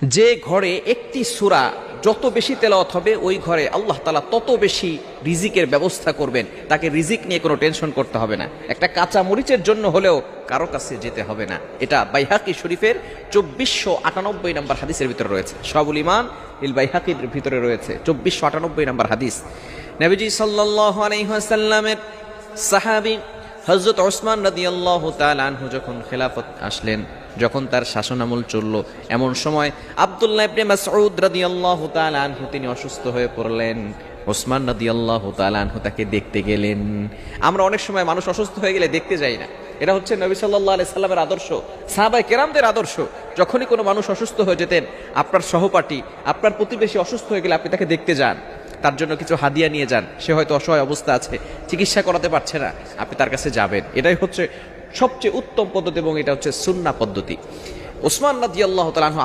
যে ঘরে একটি সূরা যত বেশি তেলাওয়াত হবে ওই ঘরে আল্লাহ তাআলা তত বেশি রিজিকের ব্যবস্থা করবেন। তাকে রিজিক নিয়ে কোনো টেনশন করতে হবে না। একটা কাঁচা মরিচের জন্য হলেও কারো কাছে যেতে হবে না। এটা বাইহাকি শরীফের 2498 নম্বর হাদিসের ভিতরে রয়েছে। শাহুল ঈমান ইল বাইহাকির ভিতরে রয়েছে 2498 নম্বর হাদিস। নবীজি সাল্লাল্লাহু আলাইহি ওয়াসাল্লামের সাহাবী হযরত ওসমান রাদিয়াল্লাহু তাআলা আনহু যখন খেলাফত আসলেন, যখন তার শাসনামল চলল, এমন সময় আব্দুল্লাহ ইবনে মাসউদ রাদিয়াল্লাহু তাআলা আনহু তিনি অসুস্থ হয়ে পড়লেন। ওসমান রাদিয়াল্লাহু তাআলা আনহু তাকে দেখতে গেলেন। আমরা অনেক সময় মানুষ অসুস্থ হয়ে গেলে দেখতে যাই না। এটা হচ্ছে নবী সাল্লাল্লাহু আলাইহি সাল্লামের আদর্শ, সাহাবায়ে কেরামদের আদর্শ। যখনই কোনো মানুষ অসুস্থ হয়ে যেতেন, আপনার সহপাঠী, আপনার প্রতিবেশী অসুস্থ হয়ে গেলে আপনি তাকে দেখতে যান, তার জন্য কিছু হাদিয়া নিয়ে যান। সে হয়তো অসহায় অবস্থা আছে, চিকিৎসা করাতে পারছে না, আপনি তার কাছে যাবেন। এটাই হচ্ছে সবচেয়ে উত্তম পদ্ধতি এবং এটা হচ্ছে সুন্নাহ পদ্ধতি। ওসমান রাদিয়াল্লাহু তাআলা আনহু